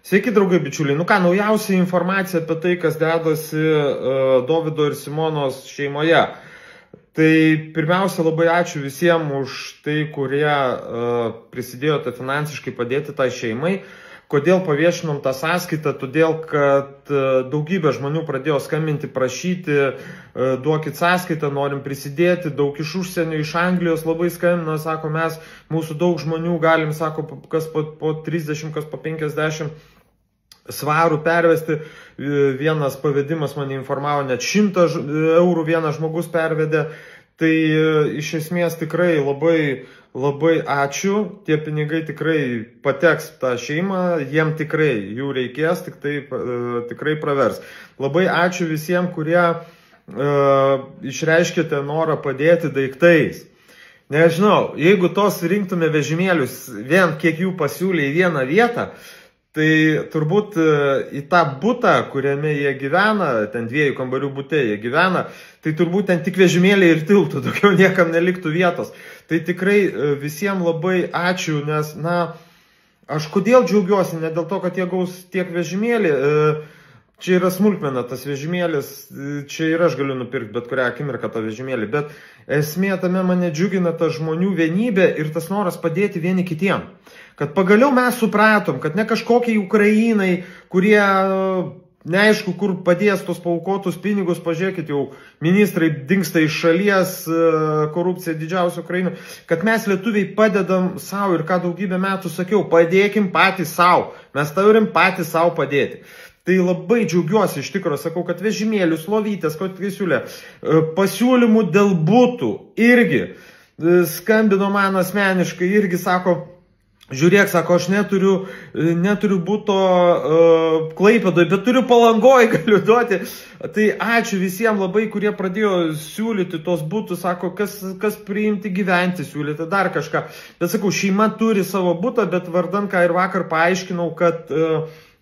Sveiki, draugai bičiuliai. Nu ką, naujausia informacija apie tai, kas dedasi Dovydo ir Simonos šeimoje. Tai pirmiausia, labai ačiū visiems už tai, kurie prisidėjote finansiškai padėti tai šeimai. Kodėl paviešinom tą sąskaitą? Todėl, kad daugybė žmonių pradėjo skambinti, prašyti, duokit sąskaitą, norim prisidėti, daug iš užsienio, iš Anglijos labai skambina, sako, mūsų daug žmonių galim, sako, kas po 30, kas po 50 svarų pervesti. Vienas pavedimas mane informavo, net 100 eurų vienas žmogus pervedė. Tai iš esmės tikrai labai ačiū, tie pinigai tikrai pateks tą šeimą, jiem tikrai jų reikės, tikrai pravers. Labai ačiū visiems, kurie išreiškėte norą padėti daiktais. Nežinau, jeigu tos rinktume vežimėlius, vien kiek jų pasiūlė į vieną vietą, tai turbūt į tą butą, kuriame jie gyvena, ten 2 kambarių bute jie gyvena, tai turbūt ten tik vežimėliai ir tiltų, daugiau niekam neliktų vietos. Tai tikrai visiems labai ačiū, nes, aš kodėl džiaugiuosi, ne dėl to, kad jie gaus tiek vežimėlį, čia yra smulkmena tas vežimėlis, čia ir aš galiu nupirkti bet kurią akimirką tą vežimėlį, bet esmė tame mane džiugina ta žmonių vienybė ir tas noras padėti vieni kitiem. Kad pagaliau mes supratom, kad ne kažkokiai Ukrainai, kurie neaišku, kur padės tos paaukotus pinigus, pažiūrėkit, jau ministrai dingsta iš šalies, korupcija didžiausia Ukraina, kad mes lietuviai padedam savo ir ką daugybę metų sakiau, padėkim patys savo, mes turim patys savo padėti. Tai labai džiaugiuosi, iš tikrųjų, sakau, kad vežimėlius, lovytės, kad siūlė, pasiūlymų dėl butų irgi skambino man asmeniškai, irgi sako, žiūrėk, sako, aš neturiu buto Klaipėdoje, bet turiu Palangoje, galiu duoti. Tai ačiū visiems labai, kurie pradėjo siūlyti tos butus, sako, kas priimti gyventi, siūlyti dar kažką. Bet sakau, šeima turi savo butą, bet vardan ką ir vakar paaiškinau, kad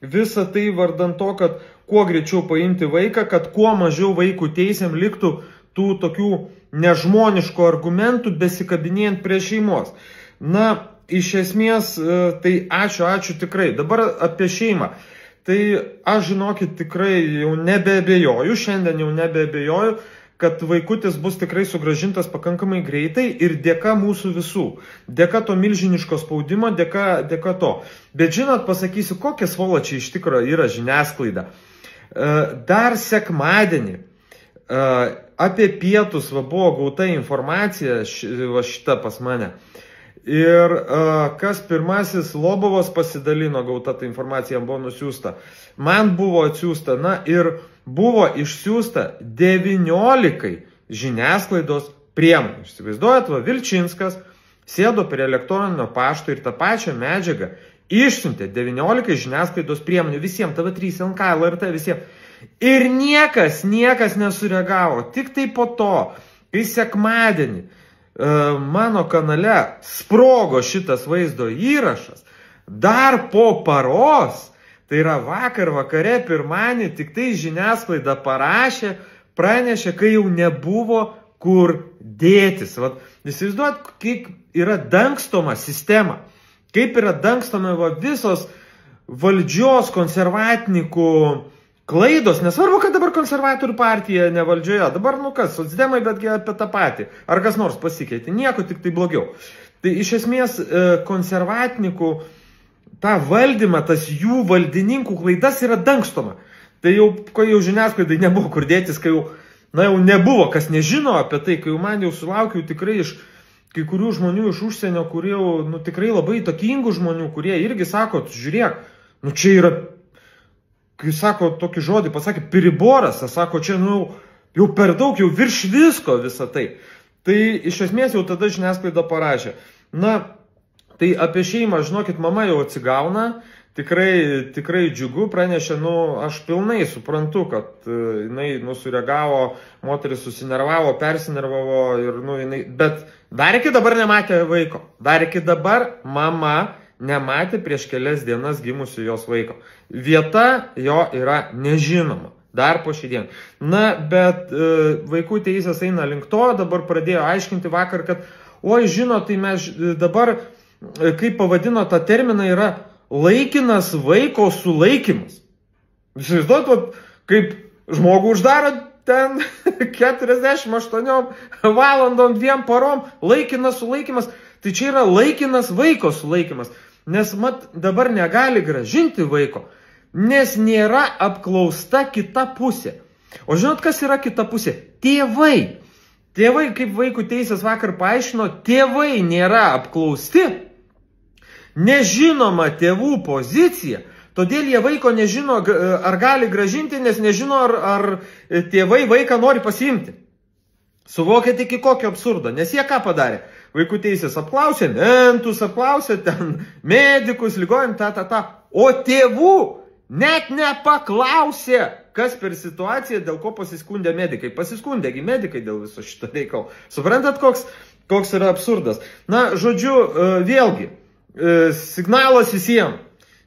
visa tai vardan to, kad kuo greičiau paimti vaiką, kad kuo mažiau vaikų teisėm liktų tų tokių nežmoniškų argumentų besikabinėjant prie šeimos. Iš esmės, tai ačiū tikrai. Dabar apie šeimą. Tai aš, žinokit, tikrai jau nebeabejoju, šiandien jau nebeabejoju, kad vaikutis bus tikrai sugrąžintas pakankamai greitai ir dėka mūsų visų. Dėka to milžiniško spaudimo, dėka to. Bet žinot, pasakysiu, kokie svoločiai iš tikrųjų yra žiniasklaida. Dar sekmadienį apie pietus buvo gauta informacija, šita pas mane. Ir kas pirmasis, Lobovas pasidalino, gauta ta informacija buvo nusiųsta. Man buvo atsiųsta, ir buvo išsiųsta 19 žiniasklaidos priemonių. Įsivaizduojat, Vilčinskas sėdo prie elektroninio pašto ir tą pačią medžiagą išsiuntė 19 žiniasklaidos priemonių visiems, TV3, LNK, LRT, visiems. Ir niekas nesureagavo. Tik tai po to, kai sekmadienį mano kanale sprogo šitas vaizdo įrašas, dar po paros, tai yra vakar vakare, pirmanį, tik tai žiniasklaida pranešė, kai jau nebuvo kur dėtis. Įsivaizduot, kaip yra dangstoma sistema, kaip yra dangstoma visos valdžios konservatininkų klaidos, nesvarbu, kad dabar konservatorių partija ne valdžioje, dabar socdemai, betgi apie tą patį, ar kas nors pasikeitė, nieko, tik tai blogiau. Tai iš esmės konservatininkų tą valdymą, tas jų valdininkų klaidas yra dangstoma. Tai kai jau žiniasklaidai nebuvo kur dėtis, kai jau nebuvo, kas nežino apie tai, kai jau man jau sulaukiau tikrai iš kai kurių žmonių iš užsienio, kurie tikrai labai įtakingų žmonių, kurie irgi sako, žiūrėk, čia yra, kai sako tokį žodį, pasakė, piriboras, sako, čia jau per daug, jau virš visko visą tai. Tai iš esmės jau tada žiniasklaida parašė. Tai apie šeimą, žinokit, mama jau atsigauna, tikrai džiugu, pranešė, aš pilnai suprantu, kad jinai sureagavo, moteris susinervavo, persinervavo, bet dar iki dabar nematė vaiko. Dar iki dabar mama nematė prieš kelias dienas gimusio jos vaiko. Vieta jo yra nežinoma. Dar po šį dieną. Bet vaikų teisės eina link to, dabar pradėjo aiškinti vakar, kad, žinot, tai mes dabar, kaip pavadino tą terminą, yra laikinas vaiko sulaikymas. Įsivaizduot, kaip žmogų uždaro ten 48 valandom 2 parom, laikinas sulaikymas. Tai čia yra laikinas vaiko sulaikymas. Nes dabar negali gražinti vaiko, nes nėra apklausta kita pusė. O žinot, kas yra kita pusė? Tėvai. Tėvai, kaip vaikų teisės vakar paaiškino, tėvai nėra apklausti. Nežinoma tėvų pozicija. Todėl jie vaiko nežino, ar gali gražinti, nes nežino, ar tėvai vaiką nori pasiimti. Suvokėte iki kokio absurdo, nes jie ką padarė? Vaikų teisės apklausė, mentus apklausė, ten medikus, ligoninę, o tėvų net nepaklausė, kas per situaciją, dėl ko pasiskundė medikai. Pasiskundėgi medikai dėl viso šito reikalo. Suprantat, koks yra absurdas? Na, žodžiu, vėlgi, signalas visiems.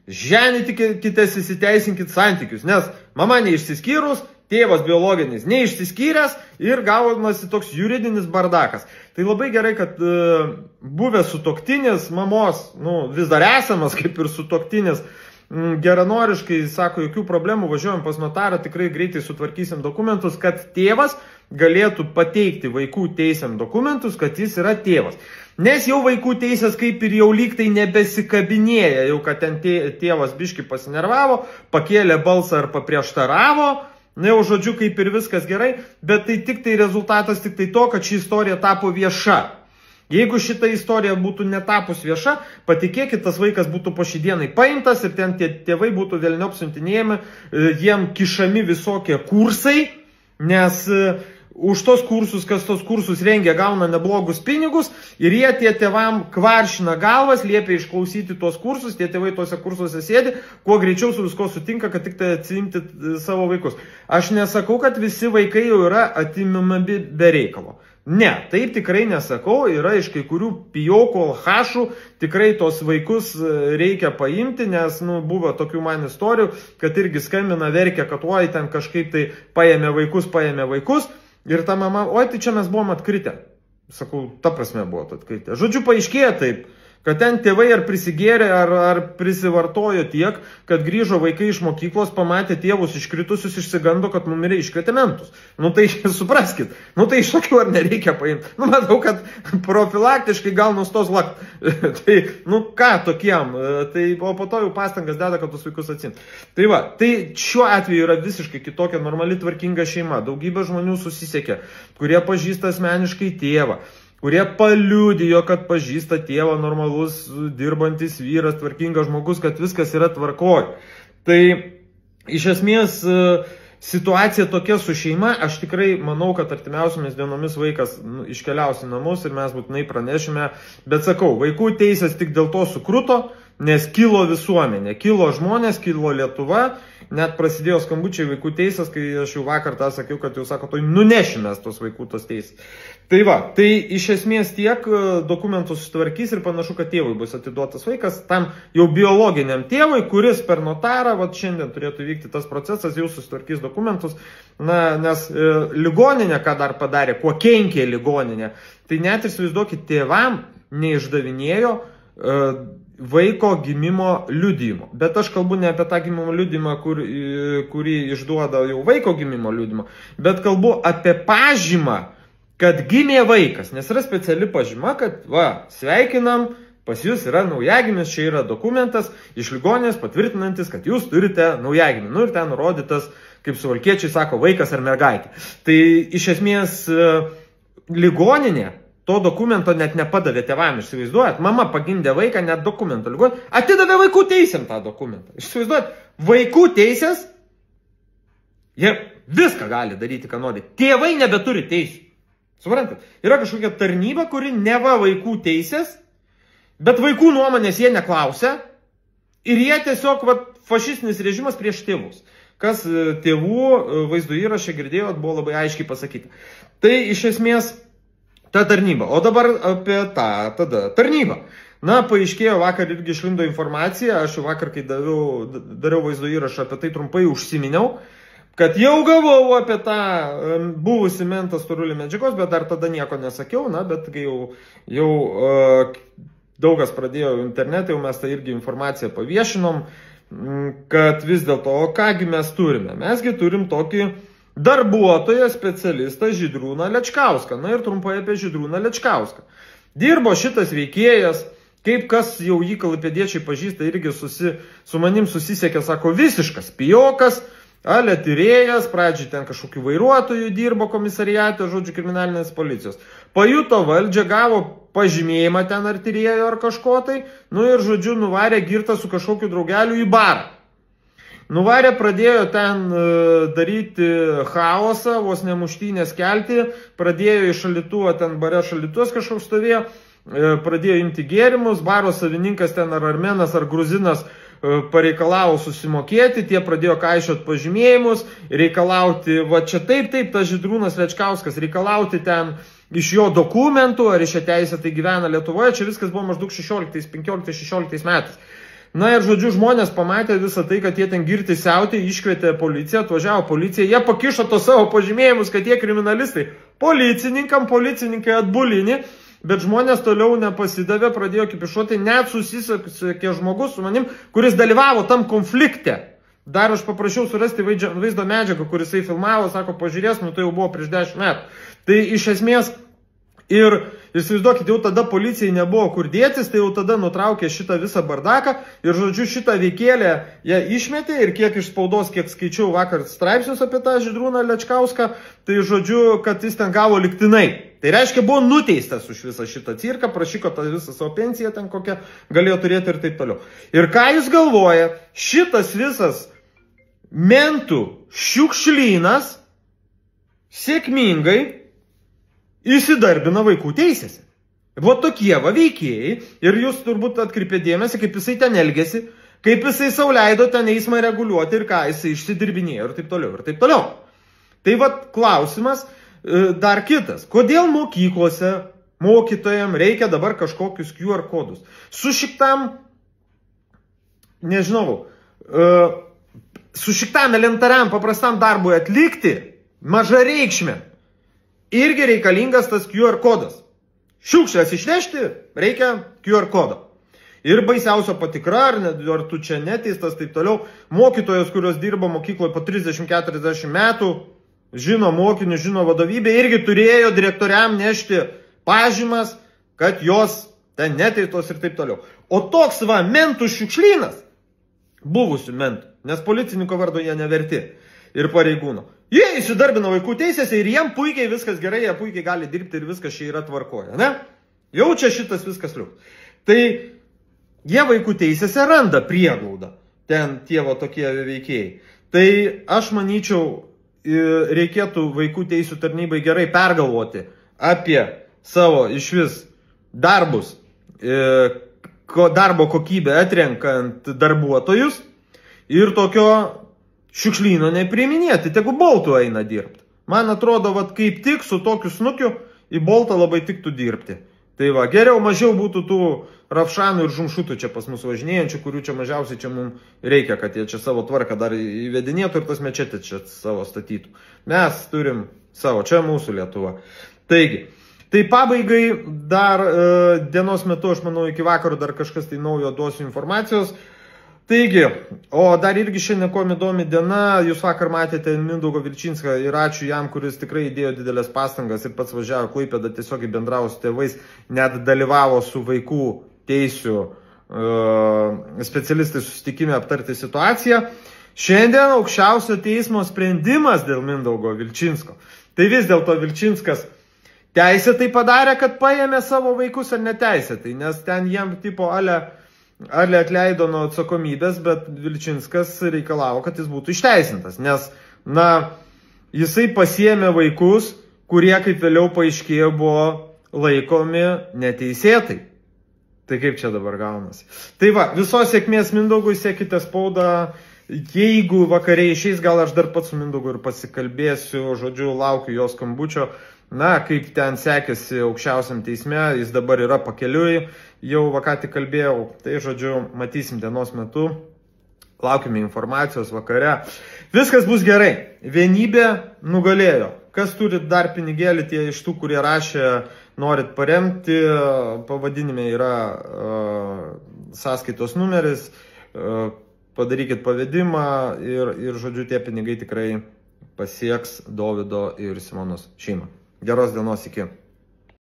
Ženykitės, įsiteisinkit santykius, nes mama neišsiskyrus, tėvas biologinis neišsiskyręs ir gaunasi toks juridinis bardakas. Tai labai gerai, kad buvęs sutuoktinis mamos, vis dar esamas kaip ir sutuoktinis, geranoriškai sako, jokių problemų, važiuojam pas notarą, tikrai greitai sutvarkysim dokumentus, kad tėvas galėtų pateikti vaikų teisėm dokumentus, kad jis yra tėvas. Nes jau vaikų teisės kaip ir jau lyg tai nebesikabinėja, jau kad ten tėvas biški pasinervavo, pakėlė balsą ar paprieštaravo, jau žodžiu kaip ir viskas gerai, bet tai tik tai rezultatas tik tai to, kad ši istorija tapo vieša. Jeigu šita istorija būtų netapus vieša, patikėkit, tas vaikas būtų po šį dienai paimtas ir ten tie tėvai būtų vėlniop siuntinėjami, jiem kišami visokie kursai, nes už tos kursus, kas tos kursus rengia, gauna neblogus pinigus ir jie tie tėvam kvaršina galvas, liepia išklausyti tos kursus, tie tėvai tose kursuose sėdi, kuo greičiau su visko sutinka, kad tik tai atsiimti savo vaikus. Aš nesakau, kad visi vaikai jau yra atimami be reikalo. Ne, taip tikrai nesakau, yra iš kai kurių pijokų, alchašų, tikrai tos vaikus reikia paimti, nes buvo tokių man istorijų, kad irgi skambina, verkia, kad oi ten kažkaip tai paėmė vaikus. Ir ta mama, oi, tai čia mes buvom atkritę. Sakau, ta prasme buvo atkritę. Žodžiu, paaiškėjo taip, kad ten tėvai ar prisigėrė, ar prisivartojo tiek, kad grįžo vaikai iš mokyklos, pamatė tėvus iškritusius, išsigando, kad numirė iškvietė mentus. Tai supraskit, tai iš tokių ar nereikia paimti. Matau, kad profilaktiškai gal nustos lakt. Tai, ką tokiem, o po to jau pastangas deda, kad tus vaikus atsimt. Tai va, tai šiuo atveju yra visiškai kitokia normali tvarkinga šeima. Daugybė žmonių susisiekė, kurie pažįsta asmeniškai tėvą, kurie paliudijo, kad pažįsta tėvą, normalus, dirbantis vyras, tvarkingas žmogus, kad viskas yra tvarkoj. Tai iš esmės situacija tokia su šeima, aš tikrai manau, kad artimiausiomis dienomis vaikas iškeliaus į namus ir mes būtinai pranešime, bet sakau, vaikų teisės tik dėl to sukruto, nes kilo visuomenė, kilo žmonės, kilo Lietuva, net prasidėjo skambučiai vaikų teisės, kai aš jau vakar tą sakiau, kad jau sako, tai nunešimės tos vaikų tos teisės. Tai va, tai iš esmės tiek dokumentus sutvarkys ir panašu, kad tėvui bus atiduotas vaikas, tam jau biologiniam tėvui, kuris per notarą, šiandien turėtų vykti tas procesas, jau susitvarkys dokumentus, nes ligoninė, ką dar padarė, kuo kenkė ligoninė, tai net ir įsivaizduokit, tėvam neišdavinėjo vaiko gimimo liudijimo. Bet aš kalbu ne apie tą gimimo liudijimą, kurį išduoda jau vaiko gimimo liudijimo, bet kalbu apie pažymą, kad gimė vaikas, nes yra speciali pažyma, kad sveikinam, pas jūs yra naujagimis, čia yra dokumentas iš ligoninės patvirtinantis, kad jūs turite naujagimį. Ir ten nurodytas, kaip suvalkiečiai sako, vaikas ar mergaitė. Tai iš esmės ligoninė to dokumento net nepadavė tėvam, įsivaizduojat, mama pagimdė vaiką, net dokumento ligoninė, atidavė vaikų teisėm tą dokumentą. Įsivaizduojat, vaikų teisės, jie viską gali daryti, ką nori. Tėvai nebeturi teisų. Suprantat, yra kažkokia tarnyba, kuri neva vaikų teisės, bet vaikų nuomonės jie neklausia ir jie tiesiog fašistinis režimas prieš tėvus. Kas tėvų vaizdo įrašė girdėjot, buvo labai aiškiai pasakyta. Tai iš esmės ta tarnyba. O dabar apie tą tada tarnybą. Paaiškėjo, vakar irgi išlindo informacija, aš vakar, kai dariau vaizdo įrašą, apie tai trumpai užsiminiau, kad jau gavau apie tą buvusį mentą storulį medžiagos, bet dar tada nieko nesakiau, bet kai jau daug kas pradėjo internete, jau mes tą irgi informaciją paviešinom, kad vis dėlto, o kągi mes turime? Mesgi turim tokį darbuotoją, specialistą Žydrūną Lečkauską. Na ir trumpai apie Žydrūną Lečkauską. Dirbo šitas veikėjas, kaip kas jau jį klaipėdiečiai pažįsta, irgi su manim susisiekė, sako, visiškas pijokas, ale tyrėjas, pradžiai ten kažkokių vairuotojų dirbo komisariate, žodžiu, kriminalinės policijos. Pajuto valdžią, gavo pažymėjimą ten ar tyrėjo ar kažko tai, nu ir, žodžiu, nuvarė girtą su kažkokiu draugeliu į barą. Nuvarė, pradėjo ten daryti chaosą, vos nemuštynės kelti, pradėjo į šalituvą, ten bare šalituvas kažkoks stovėjo, pradėjo imti gėrimus, baro savininkas ten ar armenas ar gruzinas pareikalavo susimokėti, tie pradėjo kaišiot pažymėjimus, reikalauti, va čia taip, tas Žydrūnas Lečkauskas, reikalauti ten iš jo dokumentų, ar iš jo teisėtai gyvena Lietuvoje, čia viskas buvo maždaug 15-16 metais. Na ir, žodžiu, žmonės pamatė visą tai, kad jie ten girti siautė, iškvietė policiją, atvažiavo policija, jie pakišo to savo pažymėjimus, kad jie kriminalistai. Policininkai atbulini, bet žmonės toliau nepasidavė, pradėjo kipišuoti, net susisiekė žmogus su manim, kuris dalyvavo tam konflikte. Dar aš paprašiau surasti vaizdo medžiagą, kuris jisai filmavo, sako, pažiūrės, nu tai jau buvo prieš 10 metų. Tai iš esmės ir įsivaizduokit, jau tada policijai nebuvo kur dėtis, tai jau tada nutraukė šitą visą bardaką ir, žodžiu, šitą veikėlę ją išmetė ir kiek iš spaudos, kiek skaičiau vakar straipsnius apie tą Žydrūną Lečkauską, tai, žodžiu, kad jis ten gavo lygtinai. Tai reiškia, buvo nuteistas už visą šitą cirką, prašyko tą visą savo pensiją ten kokią galėjo turėti ir taip toliau. Ir ką jūs galvoja, šitas visas mentų šiukšlynas sėkmingai įsidarbina vaikų teisėse. Va tokie va veikėjai, ir jūs turbūt atkreipė dėmesį, kaip jisai ten elgėsi, kaip jisai sau leido ten eismą reguliuoti ir ką jisai išsidirbinėjo ir taip toliau, ir taip toliau. Tai va klausimas dar kitas. Kodėl mokyklose mokytojams reikia dabar kažkokius QR kodus? Su šitam, nežinau, su šitam elementariam paprastam darbui atlikti maža reikšmė. Irgi reikalingas tas QR kodas. Šiukšlės išnešti reikia QR kodo. Ir baisiausio patikra, ar tu čia neteistas, taip toliau. Mokytojos, kurios dirba mokykloje po 30-40 metų, žino mokinių, žino vadovybę, irgi turėjo direktoriam nešti pažymas, kad jos ten neteistos ir taip toliau. O toks va mentų šiukšlynas, buvusių mentų, nes policininko vardo jie neverti ir pareigūno. Jie įsidarbina vaikų teisėse ir jiem puikiai viskas gerai, jie puikiai gali dirbti ir viskas čia yra tvarkoje, ne? Jau čia šitas viskas liuks. Tai jie vaikų teisėse randa prieglaudą, ten tie va tokie veikėjai. Tai aš manyčiau, reikėtų vaikų teisų tarnybai gerai pergalvoti apie savo išvis darbus, darbo kokybę atrenkant darbuotojus ir tokio šiukšlyno nepriiminėti, tegu Boltų eina dirbti. Man atrodo, vat, kaip tik su tokiu snukiu į Boltą labai tiktų dirbti. Tai va, geriau mažiau būtų tų Ravšanų ir Žumšutų čia pas mus važinėjančių, kurių čia mažiausiai čia mums reikia, kad jie čia savo tvarką dar įvedinėtų ir tas mečetės čia savo statytų. Mes turim savo, čia mūsų Lietuva. Taigi, tai pabaigai dar dienos metu, aš manau, iki vakaro dar kažkas tai naujo duosiu informacijos. Taigi, o dar irgi šiandien kuo įdomi diena, jūs vakar matėte Mindaugą Vilčinską ir ačiū jam, kuris tikrai įdėjo didelės pastangas ir pats važiavo Klaipėdą, tiesiogiai bendravo su tėvais, net dalyvavo su vaikų teisių specialistai susitikime aptarti situaciją. Šiandien aukščiausio teismo sprendimas dėl Mindaugo Vilčinsko. Tai vis dėlto Vilčinskas teisėtai padarė, kad paėmė savo vaikus ar neteisėtai, nes ten jiem tipo ale atleido nuo atsakomybės, bet Vilčinskas reikalavo, kad jis būtų išteisintas, nes, na, jisai pasiėmė vaikus, kurie, kaip vėliau paaiškėjo, buvo laikomi neteisėtai. Tai kaip čia dabar gaunasi? Tai va, visos sėkmės Mindaugui, sekite spaudą, jeigu vakariai išeis, gal aš dar pats su Mindaugu ir pasikalbėsiu, žodžiu, laukiu jos skambučio. Na, kaip ten sekėsi aukščiausiam teisme, jis dabar yra pakeliui, jau ką tik kalbėjau, tai žodžiu, matysim dienos metu, laukime informacijos vakare. Viskas bus gerai, vienybė nugalėjo. Kas turi dar pinigėlį, tie iš tų, kurie rašė norit paremti, pavadinime yra sąskaitos numeris, padarykit pavedimą ir žodžiu, tie pinigai tikrai pasieks Dovydo ir Simonos šeimą. Geros dienos, iki.